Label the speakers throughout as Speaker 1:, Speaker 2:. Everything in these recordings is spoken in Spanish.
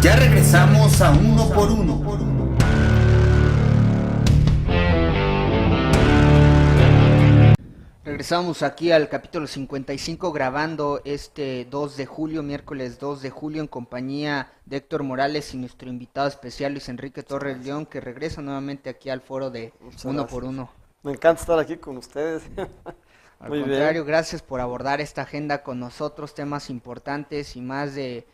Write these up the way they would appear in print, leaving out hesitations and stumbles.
Speaker 1: Ya regresamos a Uno por Uno.
Speaker 2: Regresamos aquí al capítulo 55 grabando este 2 de julio, miércoles 2 de julio, en compañía de Héctor Morales y nuestro invitado especial Luis Enrique Torres León, que regresa nuevamente aquí al foro de
Speaker 3: Muchas
Speaker 2: Uno
Speaker 3: gracias.
Speaker 2: por Uno.
Speaker 3: Me encanta estar aquí con ustedes.
Speaker 2: Al
Speaker 3: Muy
Speaker 2: contrario,
Speaker 3: bien.
Speaker 2: gracias por abordar esta agenda con nosotros, temas importantes y más de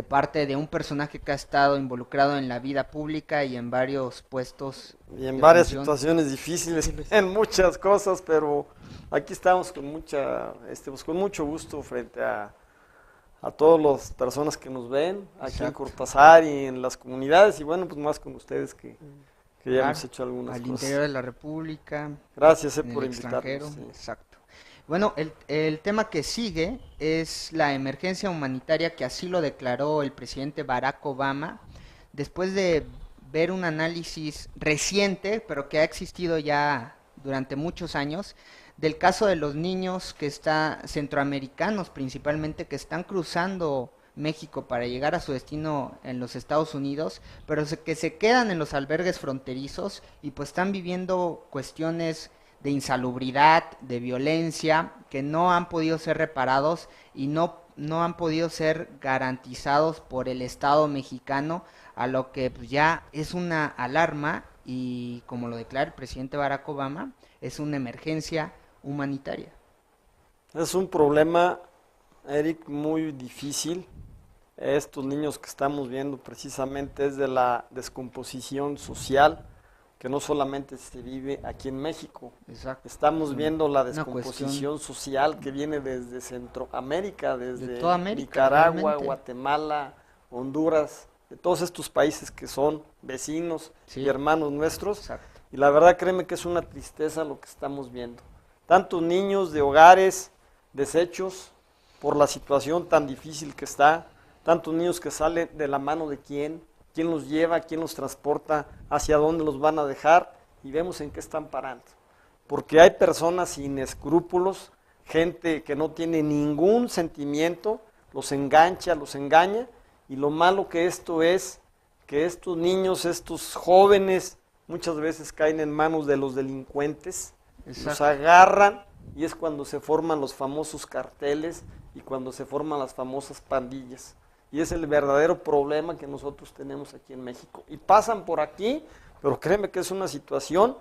Speaker 2: parte de un personaje que ha estado involucrado en la vida pública y en varios puestos
Speaker 3: Y en
Speaker 2: de
Speaker 3: varias
Speaker 2: función.
Speaker 3: situaciones difíciles, en muchas cosas, pero aquí estamos con pues con mucho gusto frente a todas las personas que nos ven aquí en
Speaker 2: Exacto.
Speaker 3: Cortázar y en las comunidades y bueno, pues más con ustedes que ya
Speaker 2: Claro,
Speaker 3: hemos hecho algunas
Speaker 2: al
Speaker 3: cosas.
Speaker 2: interior de la República,
Speaker 3: Gracias
Speaker 2: en
Speaker 3: por
Speaker 2: el extranjero,
Speaker 3: invitarnos. Sí.
Speaker 2: exacto. Bueno, el tema que sigue es la emergencia humanitaria que así lo declaró el presidente Barack Obama, después de ver un análisis reciente, pero que ha existido ya durante muchos años, del caso de los niños centroamericanos principalmente, que están cruzando México para llegar a su destino en los Estados Unidos, pero que se quedan en los albergues fronterizos y pues están viviendo cuestiones de insalubridad, de violencia, que no han podido ser reparados y no han podido ser garantizados por el Estado mexicano, a lo que pues, ya es una alarma y como lo declara el presidente Barack Obama, es una emergencia humanitaria.
Speaker 3: Es un problema, Eric, muy difícil. Estos niños que estamos viendo precisamente es de la descomposición social que no solamente se vive aquí en México.
Speaker 2: Exacto.
Speaker 3: Estamos viendo la
Speaker 2: Una cuestión
Speaker 3: descomposición social que viene desde Centroamérica,
Speaker 2: de
Speaker 3: desde
Speaker 2: toda América,
Speaker 3: Nicaragua,
Speaker 2: realmente.
Speaker 3: Guatemala, Honduras, de todos estos países que son vecinos
Speaker 2: Sí,
Speaker 3: y hermanos nuestros.
Speaker 2: exacto.
Speaker 3: Y la verdad, créeme que es una tristeza lo que estamos viendo. Tantos niños de hogares deshechos por la situación tan difícil que está, tantos niños que salen de la mano de quién los lleva, quién los transporta, hacia dónde los van a dejar y vemos en qué están parando. Porque hay personas sin escrúpulos, gente que no tiene ningún sentimiento, los engancha, los engaña y lo malo que esto es que estos niños, estos jóvenes muchas veces caen en manos de los delincuentes, los
Speaker 2: Exacto.
Speaker 3: agarran y es cuando se forman los famosos carteles y cuando se forman las famosas pandillas. Y es el verdadero problema que nosotros tenemos aquí en México. Y pasan por aquí, pero créeme que es una situación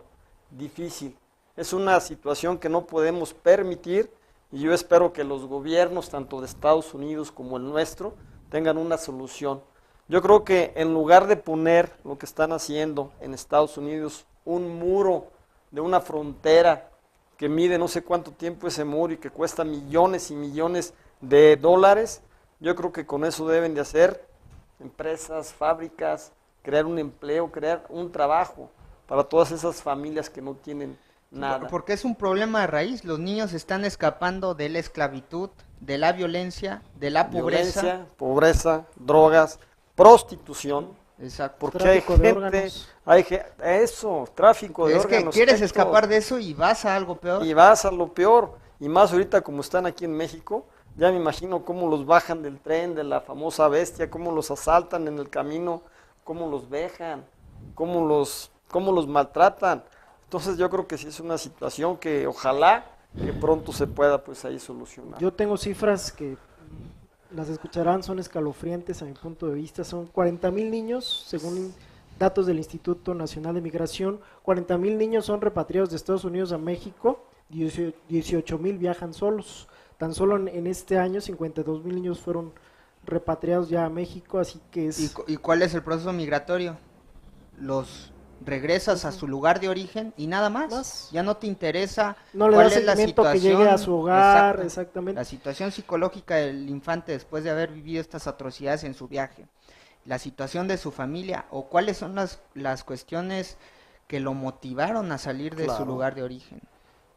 Speaker 3: difícil. Es una situación que no podemos permitir y yo espero que los gobiernos, tanto de Estados Unidos como el nuestro, tengan una solución. Yo creo que en lugar de poner lo que están haciendo en Estados Unidos, un muro de una frontera que mide no sé cuánto tiempo ese muro y que cuesta millones y millones de dólares, yo creo que con eso deben de hacer empresas, fábricas, crear un empleo, crear un trabajo para todas esas familias que no tienen nada.
Speaker 2: Porque es un problema de raíz. Los niños están escapando de la esclavitud, de la violencia, de la pobreza.
Speaker 3: Violencia, pobreza, drogas, prostitución,
Speaker 2: Exacto.
Speaker 3: porque hay
Speaker 4: Tráfico de
Speaker 3: gente,
Speaker 4: órganos.
Speaker 3: eso, tráfico de
Speaker 2: Es que
Speaker 3: órganos.
Speaker 2: quieres
Speaker 3: hay
Speaker 2: escapar
Speaker 3: todo.
Speaker 2: de eso y vas a algo peor.
Speaker 3: Y vas a lo peor, y más ahorita como están aquí en México, ya me imagino cómo los bajan del tren, de la famosa bestia, cómo los asaltan en el camino, cómo los vejan, cómo los maltratan. Entonces yo creo que sí es una situación que ojalá que pronto se pueda pues ahí solucionar.
Speaker 4: Yo tengo cifras que las escucharán, son escalofriantes a mi punto de vista. Son 40,000 niños, según datos del Instituto Nacional de Migración. 40,000 niños son repatriados de Estados Unidos a México, 18,000 viajan solos. Tan solo en este año 52,000 niños fueron repatriados ya a México, así que es...
Speaker 2: ¿Y cuál es el proceso migratorio? Los regresas a su lugar de origen y nada más.
Speaker 4: Más.
Speaker 2: Ya no te interesa
Speaker 4: No le
Speaker 2: cuál
Speaker 4: da
Speaker 2: es la
Speaker 4: seguimiento que
Speaker 2: situación.
Speaker 4: llegue a su hogar,
Speaker 2: Exacto.
Speaker 4: exactamente.
Speaker 2: La situación psicológica del infante después de haber vivido estas atrocidades en su viaje. La situación de su familia o cuáles son las cuestiones que lo motivaron a salir de su
Speaker 3: Claro.
Speaker 2: lugar de origen.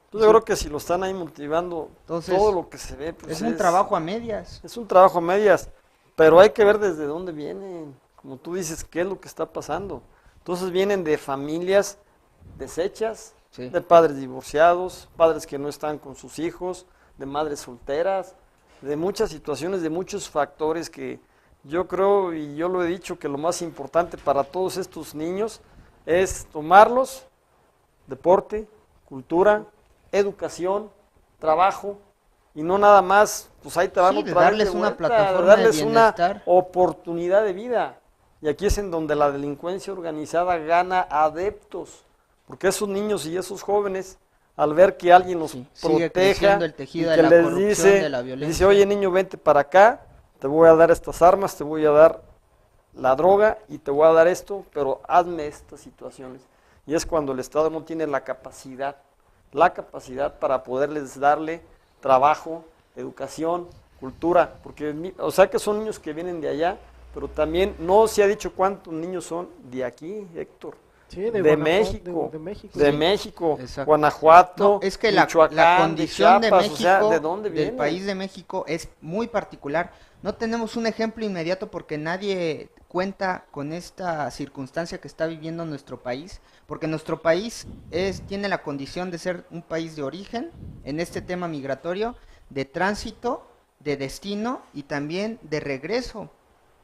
Speaker 3: Entonces yo creo que si lo están ahí motivando,
Speaker 2: Entonces,
Speaker 3: todo lo que se ve pues
Speaker 2: es un trabajo a medias.
Speaker 3: es un trabajo a medias, pero hay que ver desde dónde vienen, como tú dices, qué es lo que está pasando. Entonces vienen de familias deshechas,
Speaker 2: Sí.
Speaker 3: de padres divorciados, padres que no están con sus hijos, de madres solteras, de muchas situaciones, de muchos factores que Yo creo, y yo lo he dicho, que lo más importante para todos estos niños es tomarlos, deporte, cultura, educación, trabajo, y no nada más, pues ahí te van
Speaker 2: Sí, de
Speaker 3: otra vez
Speaker 2: darles
Speaker 3: de
Speaker 2: una
Speaker 3: vuelta,
Speaker 2: plataforma de
Speaker 3: darles una
Speaker 2: bienestar.
Speaker 3: oportunidad de vida. Y aquí es en donde la delincuencia organizada gana adeptos, porque esos niños y esos jóvenes, al ver que alguien los
Speaker 2: Sí, sigue
Speaker 3: proteja
Speaker 2: creciendo el
Speaker 3: y
Speaker 2: tejido de
Speaker 3: que
Speaker 2: la
Speaker 3: les
Speaker 2: corrupción,
Speaker 3: dice,
Speaker 2: de la
Speaker 3: les
Speaker 2: violencia.
Speaker 3: dice, oye niño, vente para acá, te voy a dar estas armas, te voy a dar la droga y te voy a dar esto, pero hazme estas situaciones. Y es cuando el Estado no tiene la capacidad para poderles darle trabajo, educación, cultura, porque, o sea que son niños que vienen de allá, pero también no se ha dicho cuántos niños son de aquí, Héctor.
Speaker 4: Sí,
Speaker 3: De
Speaker 4: Guanajuato,
Speaker 3: México,
Speaker 4: de México.
Speaker 3: de
Speaker 2: Sí.
Speaker 3: México,
Speaker 2: Exacto.
Speaker 3: Guanajuato,
Speaker 2: No, es que la
Speaker 3: Michoacán,
Speaker 2: condición de
Speaker 3: Chiapas,
Speaker 2: México,
Speaker 3: o sea, ¿de dónde
Speaker 2: del
Speaker 3: vienen?
Speaker 2: país de México, es muy particular. No tenemos un ejemplo inmediato porque nadie cuenta con esta circunstancia que está viviendo nuestro país, porque nuestro país tiene la condición de ser un país de origen en este tema migratorio, de tránsito, de destino y también de regreso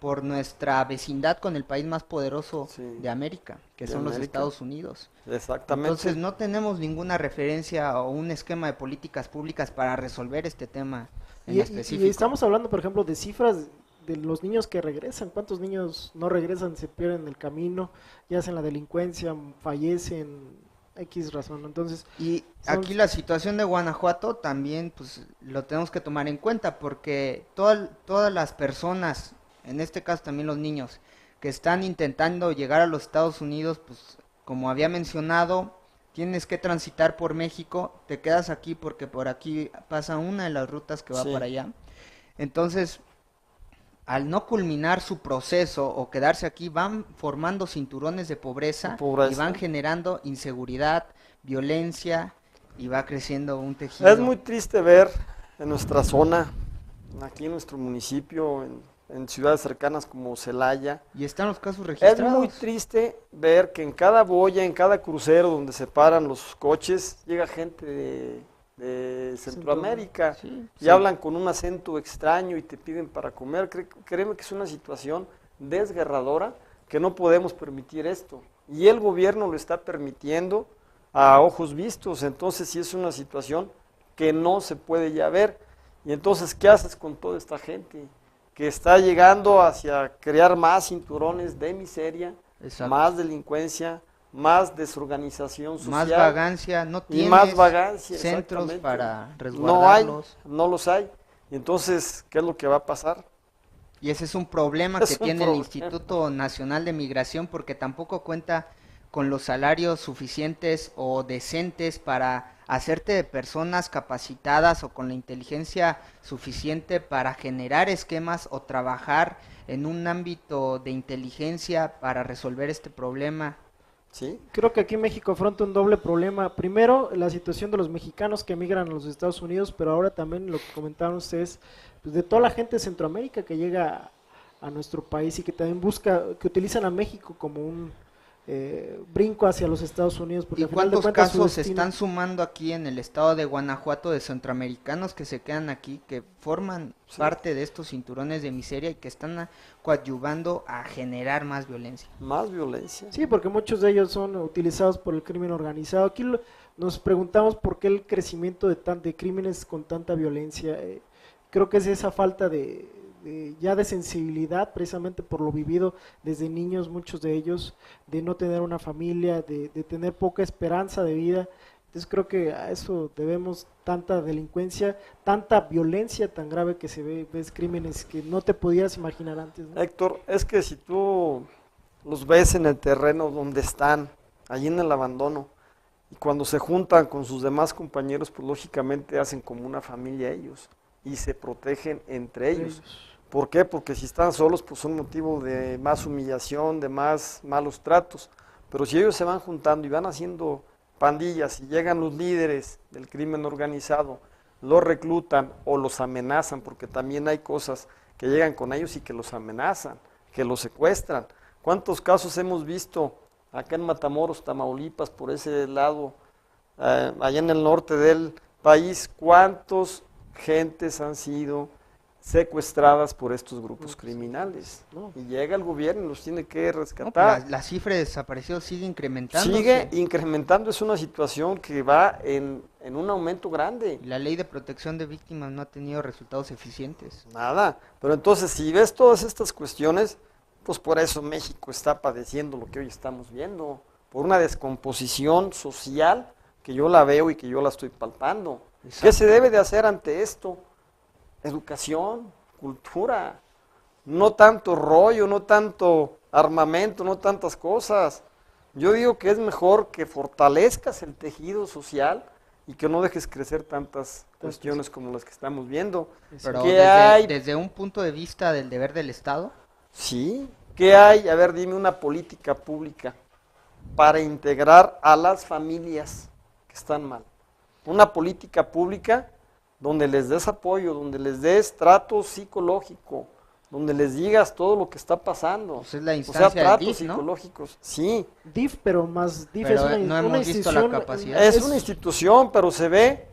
Speaker 2: por nuestra vecindad con el país más poderoso
Speaker 3: Sí,
Speaker 2: de América, que
Speaker 3: de
Speaker 2: son los
Speaker 3: América.
Speaker 2: Estados Unidos.
Speaker 3: Exactamente.
Speaker 2: Entonces no tenemos ninguna referencia o un esquema de políticas públicas para resolver este tema en
Speaker 4: Y
Speaker 2: específico.
Speaker 4: estamos hablando, por ejemplo, de cifras de los niños que regresan. ¿Cuántos niños no regresan, se pierden en el camino, ya hacen la delincuencia, fallecen, X razón? Entonces,
Speaker 2: Y
Speaker 4: son-
Speaker 2: aquí la situación de Guanajuato también pues lo tenemos que tomar en cuenta porque todas las personas, en este caso también los niños, que están intentando llegar a los Estados Unidos, pues como había mencionado, tienes que transitar por México, te quedas aquí porque por aquí pasa una de las rutas que va
Speaker 3: Sí.
Speaker 2: para allá. Entonces, al no culminar su proceso o quedarse aquí, van formando cinturones de pobreza, y van generando inseguridad, violencia y va creciendo un tejido.
Speaker 3: Es muy triste ver en nuestra zona, aquí en nuestro municipio, en ciudades cercanas como Celaya,
Speaker 2: Y están los casos
Speaker 3: es
Speaker 2: registrados.
Speaker 3: muy triste ver que en cada boya, en cada crucero donde se paran los coches, llega gente de Centroamérica
Speaker 2: Sí,
Speaker 3: y
Speaker 2: sí.
Speaker 3: hablan con un acento extraño y te piden para comer. Créeme que es una situación desgarradora, que no podemos permitir esto. Y el gobierno lo está permitiendo a ojos vistos, entonces sí es una situación que no se puede ya ver. Y entonces, ¿qué haces con toda esta gente que está llegando hacia crear más cinturones de miseria,
Speaker 2: Exacto.
Speaker 3: más delincuencia, más desorganización social?
Speaker 2: Más vagancia, no
Speaker 3: Y
Speaker 2: tienes
Speaker 3: más vagancia,
Speaker 2: centros
Speaker 3: exactamente.
Speaker 2: para
Speaker 3: No hay,
Speaker 2: resguardarlos.
Speaker 3: no los hay. Y entonces, ¿qué es lo que va a pasar?
Speaker 2: Y ese es un problema
Speaker 3: Es
Speaker 2: que
Speaker 3: un
Speaker 2: tiene el
Speaker 3: problema.
Speaker 2: Instituto Nacional de Migración porque tampoco cuenta con los salarios suficientes o decentes para hacerte de personas capacitadas o con la inteligencia suficiente para generar esquemas o trabajar en un ámbito de inteligencia para resolver este problema.
Speaker 3: ¿Sí?
Speaker 4: creo que aquí México afronta un doble problema. Primero, la situación de los mexicanos que emigran a los Estados Unidos, pero ahora también lo que comentaron ustedes, pues, de toda la gente de Centroamérica que llega a nuestro país y que también que utilizan a México como un brinco hacia los Estados Unidos. Porque
Speaker 2: ¿Y
Speaker 4: al final de
Speaker 2: cuántos
Speaker 4: cuentas su
Speaker 2: casos se
Speaker 4: destino-
Speaker 2: están sumando aquí en el estado de Guanajuato de centroamericanos que se quedan aquí, que forman
Speaker 3: Sí.
Speaker 2: parte de estos cinturones de miseria y que están coadyuvando a generar más violencia?
Speaker 3: Más violencia.
Speaker 4: Sí, porque muchos de ellos son utilizados por el crimen organizado. Aquí nos preguntamos por qué el crecimiento de crímenes con tanta violencia. Creo que es esa falta ya de sensibilidad, precisamente por lo vivido desde niños, muchos de ellos, de no tener una familia, de tener poca esperanza de vida. Entonces creo que a eso debemos tanta delincuencia, tanta violencia tan grave que se ves crímenes que no te podías imaginar antes, ¿no?
Speaker 3: Héctor, es que si tú los ves en el terreno donde están, allí en el abandono, y cuando se juntan con sus demás compañeros, pues lógicamente hacen como una familia ellos y se protegen entre ellos. ¿Por qué? Porque si están solos, pues son motivo de más humillación, de más malos tratos. Pero si ellos se van juntando y van haciendo pandillas y llegan los líderes del crimen organizado, los reclutan o los amenazan, porque también hay cosas que llegan con ellos y que los amenazan, que los secuestran. ¿Cuántos casos hemos visto acá en Matamoros, Tamaulipas, por ese lado, allá en el norte del país? ¿Cuántos gentes han sido secuestradas por estos grupos
Speaker 4: No,
Speaker 3: criminales.
Speaker 4: no.
Speaker 3: Y llega el gobierno y los tiene que
Speaker 2: No, pues
Speaker 3: rescatar.
Speaker 2: la cifra de desaparecidos sigue incrementándose.
Speaker 3: Sigue incrementando, es una situación que va en un aumento grande.
Speaker 2: Y la ley de protección de víctimas no ha tenido resultados eficientes.
Speaker 3: Nada. Pero entonces, si ves todas estas cuestiones, pues por eso México está padeciendo lo que hoy estamos viendo, por una descomposición social que yo la veo y que yo la estoy palpando.
Speaker 2: Exacto.
Speaker 3: ¿Qué se debe de hacer ante esto? Educación, cultura, no tanto rollo, no tanto armamento, no tantas cosas. Yo digo que es mejor que fortalezcas el tejido social y que no dejes crecer tantas cuestiones como las que estamos viendo.
Speaker 2: Pero
Speaker 3: ¿Qué hay?
Speaker 2: desde un punto de vista del deber del Estado,
Speaker 3: Sí, ¿qué hay? A ver, dime una política pública para integrar a las familias que están mal. Una política pública donde les des apoyo, donde les des trato psicológico, donde les digas todo lo que está pasando.
Speaker 2: pues es la
Speaker 3: O sea,
Speaker 2: instancia del
Speaker 3: tratos
Speaker 2: DIF, ¿no?
Speaker 3: psicológicos. Sí,
Speaker 4: DIF, pero más DIF
Speaker 2: Pero
Speaker 4: es
Speaker 2: no
Speaker 4: una
Speaker 2: hemos visto la
Speaker 4: institución,
Speaker 2: capacidad.
Speaker 3: es una institución, pero se ve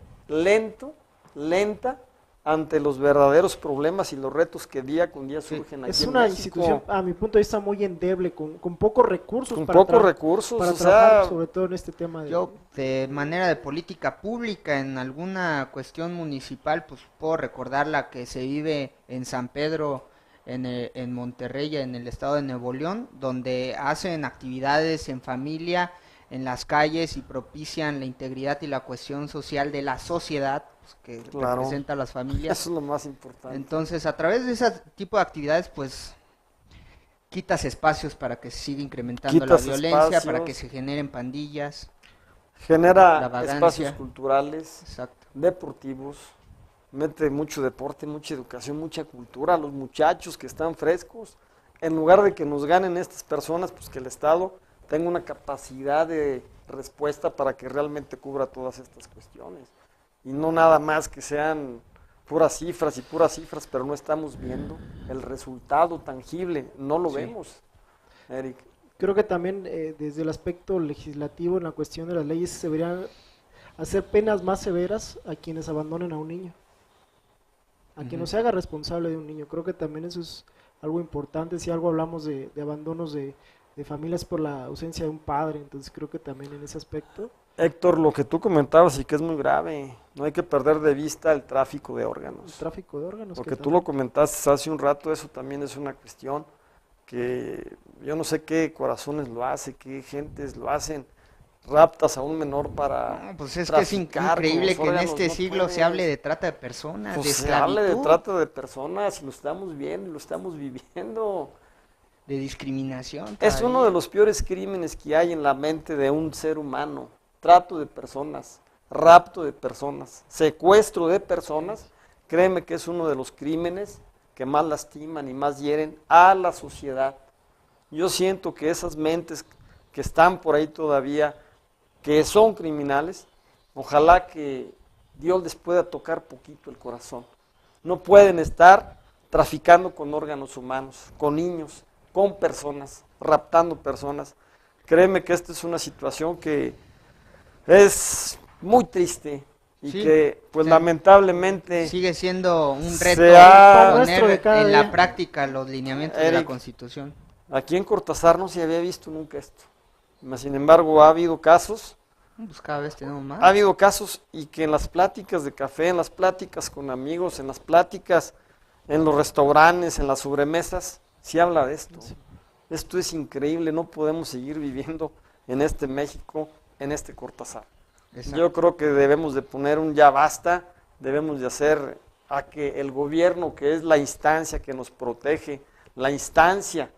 Speaker 3: lenta ante los verdaderos problemas y los retos que día con día surgen aquí
Speaker 4: es
Speaker 3: en
Speaker 4: una
Speaker 3: México.
Speaker 4: institución, a mi punto de vista, muy endeble, con pocos recursos
Speaker 3: Con
Speaker 4: para
Speaker 3: pocos recursos,
Speaker 4: para
Speaker 3: o
Speaker 4: trabajar,
Speaker 3: sea,
Speaker 4: sobre todo en este tema de...
Speaker 2: yo de manera de política pública en alguna cuestión municipal, pues puedo recordar la que se vive en San Pedro, en Monterrey, en el estado de Nuevo León, donde hacen actividades en familia, en las calles y propician la integridad y la cohesión social de la sociedad, pues, que
Speaker 3: Claro.
Speaker 2: representa a las familias.
Speaker 3: eso es lo más importante.
Speaker 2: Entonces, a través de ese tipo de actividades, pues quitas espacios para que se siga incrementando
Speaker 3: Quitas
Speaker 2: la violencia, para
Speaker 3: espacios.
Speaker 2: que se generen pandillas.
Speaker 3: Genera
Speaker 2: la vagancia.
Speaker 3: espacios culturales,
Speaker 2: Exacto.
Speaker 3: deportivos, mete mucho deporte, mucha educación, mucha cultura a los muchachos que están frescos. En lugar de que nos ganen estas personas, pues que el Estado tenga una capacidad de respuesta para que realmente cubra todas estas cuestiones. Y no nada más que sean puras cifras, pero no estamos viendo el resultado tangible, no lo
Speaker 2: Sí.
Speaker 3: vemos, Eric.
Speaker 4: Creo que también desde el aspecto legislativo, en la cuestión de las leyes, se deberían hacer penas más severas a quienes abandonen a un niño, a quien no
Speaker 2: Ujú.
Speaker 4: se haga responsable de un niño. Creo que también eso es algo importante. Si algo hablamos de abandonos de familias por la ausencia de un padre, entonces creo que también en ese aspecto.
Speaker 3: Héctor, lo que tú comentabas y que es muy grave, no hay que perder de vista el tráfico de
Speaker 4: El
Speaker 3: órganos.
Speaker 4: tráfico de órganos.
Speaker 3: Porque
Speaker 4: que
Speaker 3: tú
Speaker 4: también-
Speaker 3: lo comentaste hace un rato, eso también es una cuestión que yo no sé qué corazones lo hace, qué gentes lo hacen, raptas a un menor para
Speaker 2: No, pues es que es
Speaker 3: traficar con
Speaker 2: increíble
Speaker 3: los
Speaker 2: que en
Speaker 3: órganos,
Speaker 2: este
Speaker 3: no
Speaker 2: siglo se
Speaker 3: puedes.
Speaker 2: hable de trata de personas,
Speaker 3: Pues
Speaker 2: de
Speaker 3: se habla de
Speaker 2: esclavitud,
Speaker 3: trata de personas y lo estamos viendo, y lo estamos viviendo.
Speaker 2: de discriminación.
Speaker 3: Es uno
Speaker 2: todavía.
Speaker 3: de los peores crímenes que hay en la mente de un ser humano. Trato de personas, rapto de personas, secuestro de personas. Créeme que es uno de los crímenes que más lastiman y más hieren a la sociedad. Yo siento que esas mentes que están por ahí todavía, que son criminales, ojalá que Dios les pueda tocar poquito el corazón. No pueden estar traficando con órganos humanos, con niños, con personas, raptando personas. Créeme que esta es una situación que es muy triste y
Speaker 2: Sí,
Speaker 3: que, pues
Speaker 2: sí.
Speaker 3: lamentablemente,
Speaker 2: Sigue siendo un
Speaker 3: se
Speaker 2: reto
Speaker 3: ha-
Speaker 4: Pan nuestro de
Speaker 2: poner
Speaker 4: cada
Speaker 2: en
Speaker 4: día.
Speaker 2: la práctica los lineamientos de la
Speaker 3: Eric.
Speaker 2: Constitución.
Speaker 3: aquí en Cortázar no se había visto nunca esto. Sin embargo, ha habido casos.
Speaker 2: Pues cada vez tenemos más.
Speaker 3: Ha habido casos y que en las pláticas de café, en las pláticas con amigos, en las pláticas en los restaurantes, en las sobremesas, se habla de esto. Esto es increíble, no podemos seguir viviendo en este México, en este Cortázar.
Speaker 2: Exacto.
Speaker 3: Yo creo que debemos de poner un ya basta, debemos de hacer a que el gobierno, que es la instancia que nos protege, la instancia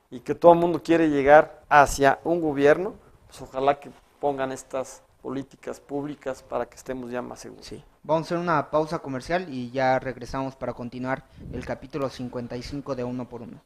Speaker 3: y que todo el mundo quiere llegar hacia un gobierno, pues ojalá que pongan estas políticas públicas para que estemos ya más seguros.
Speaker 2: Sí. Vamos a hacer una pausa comercial y ya regresamos para continuar el capítulo 55 de Uno por Uno.